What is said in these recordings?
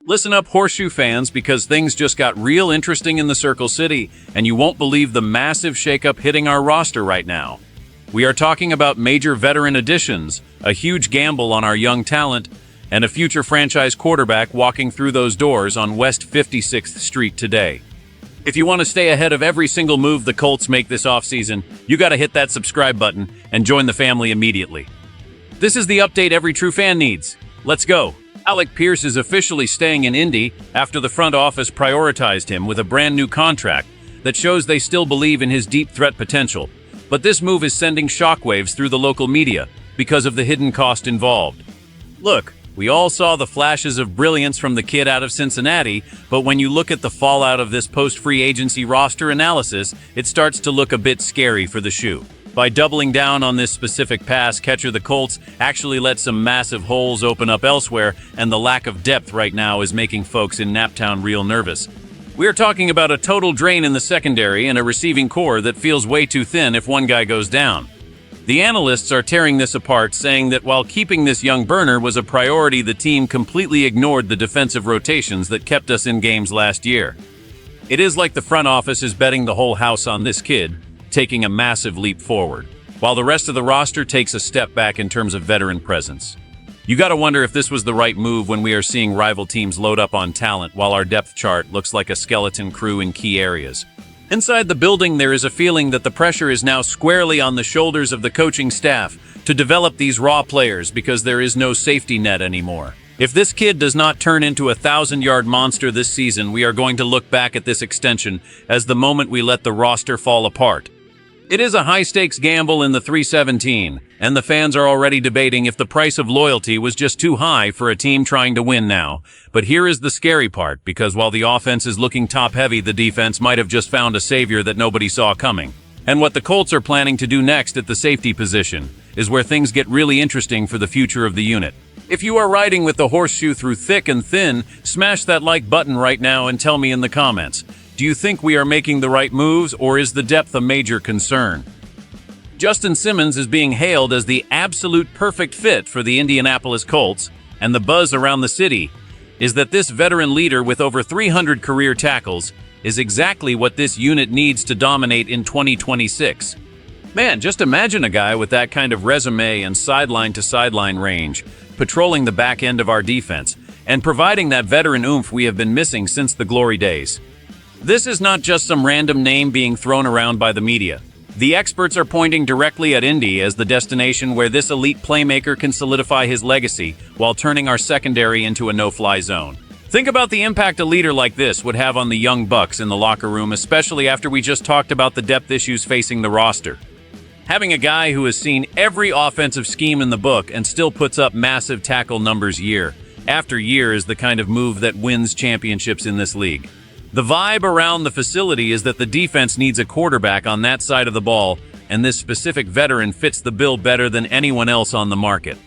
Listen up, Horseshoe fans, because things just got real interesting in the Circle City, and you won't believe the massive shakeup hitting our roster right now. We are talking about major veteran additions, a huge gamble on our young talent, and a future franchise quarterback walking through those doors on West 56th Street today. If you want to stay ahead of every single move the Colts make this offseason, you got to hit that subscribe button and join the family immediately. This is the update every true fan needs. Let's go. Alec Pierce is officially staying in Indy after the front office prioritized him with a brand new contract that shows they still believe in his deep threat potential. But this move is sending shockwaves through the local media because of the hidden cost involved. Look, we all saw the flashes of brilliance from the kid out of Cincinnati, but when you look at the fallout of this post-free agency roster analysis, it starts to look a bit scary for the shoe. By doubling down on this specific pass catcher, the Colts actually let some massive holes open up elsewhere, and the lack of depth right now is making folks in Naptown real nervous. We are talking about a total drain in the secondary and a receiving core that feels way too thin if one guy goes down. The analysts are tearing this apart, saying that while keeping this young burner was a priority, the team completely ignored the defensive rotations that kept us in games last year. It is like the front office is betting the whole house on this kid, taking a massive leap forward, while the rest of the roster takes a step back in terms of veteran presence. You gotta wonder if this was the right move when we are seeing rival teams load up on talent while our depth chart looks like a skeleton crew in key areas. Inside the building, there is a feeling that the pressure is now squarely on the shoulders of the coaching staff to develop these raw players because there is no safety net anymore. If this kid does not turn into a 1,000-yard monster this season, we are going to look back at this extension as the moment we let the roster fall apart. It is a high-stakes gamble in the 317, and the fans are already debating if the price of loyalty was just too high for a team trying to win now. But here is the scary part, because while the offense is looking top-heavy, the defense might have just found a savior that nobody saw coming. And what the Colts are planning to do next at the safety position is where things get really interesting for the future of the unit. If you are riding with the Horseshoe through thick and thin, smash that like button right now and tell me in the comments. Do you think we are making the right moves, or is the depth a major concern? Justin Simmons is being hailed as the absolute perfect fit for the Indianapolis Colts, and the buzz around the city is that this veteran leader with over 300 career tackles is exactly what this unit needs to dominate in 2026. Man, just imagine a guy with that kind of resume and sideline-to-sideline range, patrolling the back end of our defense, and providing that veteran oomph we have been missing since the glory days. This is not just some random name being thrown around by the media. The experts are pointing directly at Indy as the destination where this elite playmaker can solidify his legacy while turning our secondary into a no-fly zone. Think about the impact a leader like this would have on the young bucks in the locker room, especially after we just talked about the depth issues facing the roster. Having a guy who has seen every offensive scheme in the book and still puts up massive tackle numbers year after year is the kind of move that wins championships in this league. The vibe around the facility is that the defense needs a quarterback on that side of the ball, and this specific veteran fits the bill better than anyone else on the market.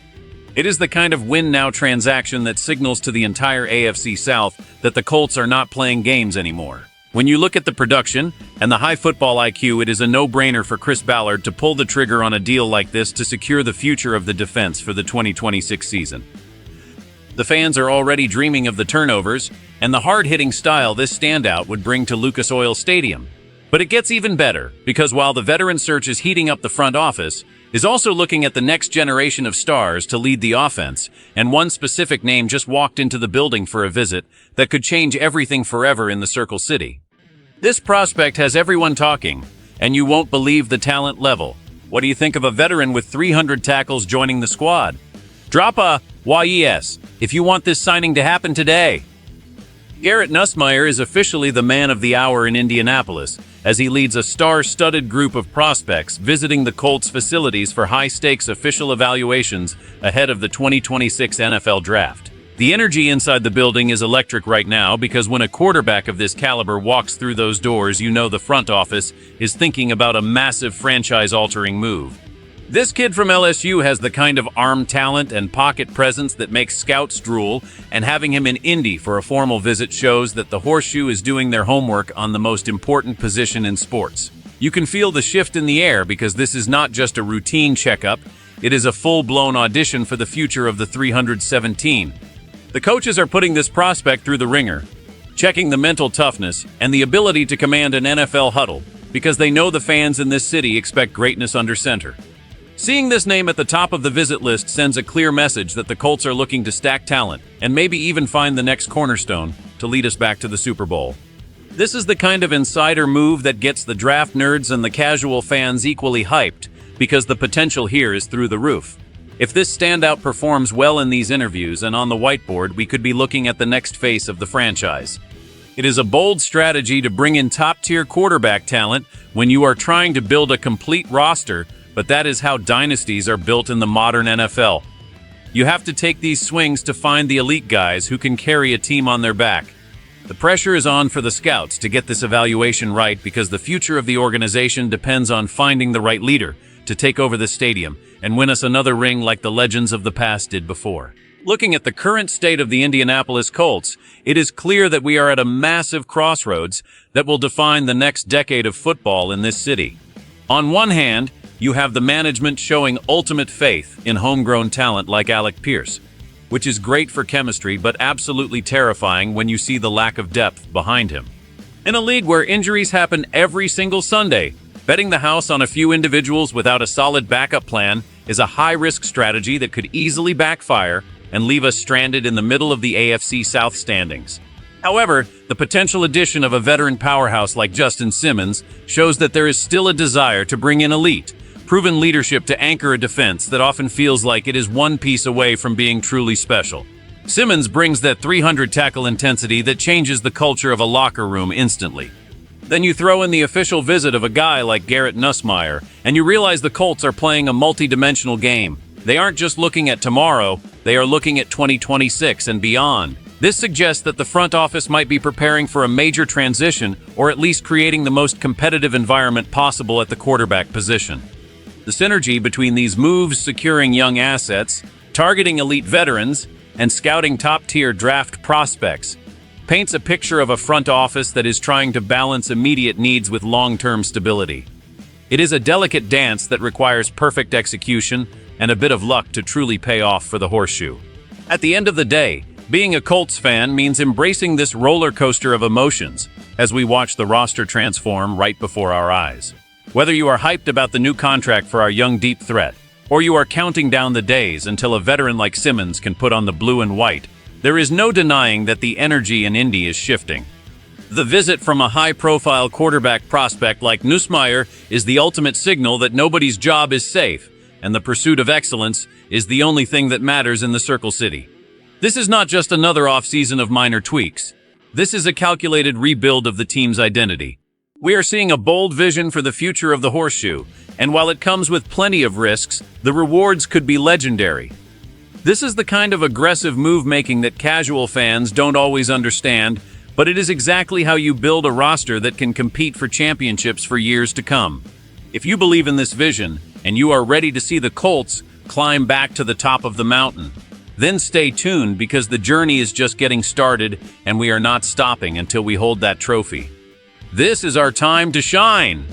It is the kind of win-now transaction that signals to the entire AFC South that the Colts are not playing games anymore. When you look at the production and the high football IQ, it is a no-brainer for Chris Ballard to pull the trigger on a deal like this to secure the future of the defense for the 2026 season. The fans are already dreaming of the turnovers and the hard-hitting style this standout would bring to Lucas Oil Stadium. But it gets even better, because while the veteran search is heating up, the front office is also looking at the next generation of stars to lead the offense, and one specific name just walked into the building for a visit that could change everything forever in the Circle City. This prospect has everyone talking, and you won't believe the talent level. What do you think of a veteran with 300 tackles joining the squad? Drop a YES if you want this signing to happen today. Garrett Nussmeier is officially the man of the hour in Indianapolis, as he leads a star-studded group of prospects visiting the Colts facilities for high-stakes official evaluations ahead of the 2026 NFL Draft. The energy inside the building is electric right now, because when a quarterback of this caliber walks through those doors, you know the front office is thinking about a massive franchise-altering move. This kid from LSU has the kind of arm talent and pocket presence that makes scouts drool, and having him in Indy for a formal visit shows that the Horseshoe is doing their homework on the most important position in sports. You can feel the shift in the air, because this is not just a routine checkup, it is a full-blown audition for the future of the 317. The coaches are putting this prospect through the ringer, checking the mental toughness and the ability to command an NFL huddle, because they know the fans in this city expect greatness under center. Seeing this name at the top of the visit list sends a clear message that the Colts are looking to stack talent and maybe even find the next cornerstone to lead us back to the Super Bowl. This is the kind of insider move that gets the draft nerds and the casual fans equally hyped, because the potential here is through the roof. If this standout performs well in these interviews and on the whiteboard, we could be looking at the next face of the franchise. It is a bold strategy to bring in top-tier quarterback talent when you are trying to build a complete roster, but that is how dynasties are built in the modern NFL. You have to take these swings to find the elite guys who can carry a team on their back. The pressure is on for the scouts to get this evaluation right, because the future of the organization depends on finding the right leader to take over the stadium and win us another ring like the legends of the past did before. Looking at the current state of the Indianapolis Colts, it is clear that we are at a massive crossroads that will define the next decade of football in this city. On one hand, you have the management showing ultimate faith in homegrown talent like Alec Pierce, which is great for chemistry but absolutely terrifying when you see the lack of depth behind him. In a league where injuries happen every single Sunday, betting the house on a few individuals without a solid backup plan is a high-risk strategy that could easily backfire and leave us stranded in the middle of the AFC South standings. However, the potential addition of a veteran powerhouse like Justin Simmons shows that there is still a desire to bring in elite, proven leadership to anchor a defense that often feels like it is one piece away from being truly special. Simmons brings that 300 tackle intensity that changes the culture of a locker room instantly. Then you throw in the official visit of a guy like Garrett Nussmeier, and you realize the Colts are playing a multi-dimensional game. They aren't just looking at tomorrow, they are looking at 2026 and beyond. This suggests that the front office might be preparing for a major transition, or at least creating the most competitive environment possible at the quarterback position. The synergy between these moves, securing young assets, targeting elite veterans, and scouting top-tier draft prospects, paints a picture of a front office that is trying to balance immediate needs with long-term stability. It is a delicate dance that requires perfect execution and a bit of luck to truly pay off for the Horseshoe. At the end of the day, being a Colts fan means embracing this roller coaster of emotions as we watch the roster transform right before our eyes. Whether you are hyped about the new contract for our young deep threat, or you are counting down the days until a veteran like Simmons can put on the blue and white, there is no denying that the energy in Indy is shifting. The visit from a high-profile quarterback prospect like Nussmeier is the ultimate signal that nobody's job is safe, and the pursuit of excellence is the only thing that matters in the Circle City. This is not just another offseason of minor tweaks. This is a calculated rebuild of the team's identity. We are seeing a bold vision for the future of the Horseshoe, and while it comes with plenty of risks, the rewards could be legendary. This is the kind of aggressive move-making that casual fans don't always understand, but it is exactly how you build a roster that can compete for championships for years to come. If you believe in this vision, and you are ready to see the Colts climb back to the top of the mountain, then stay tuned, because the journey is just getting started and we are not stopping until we hold that trophy. This is our time to shine!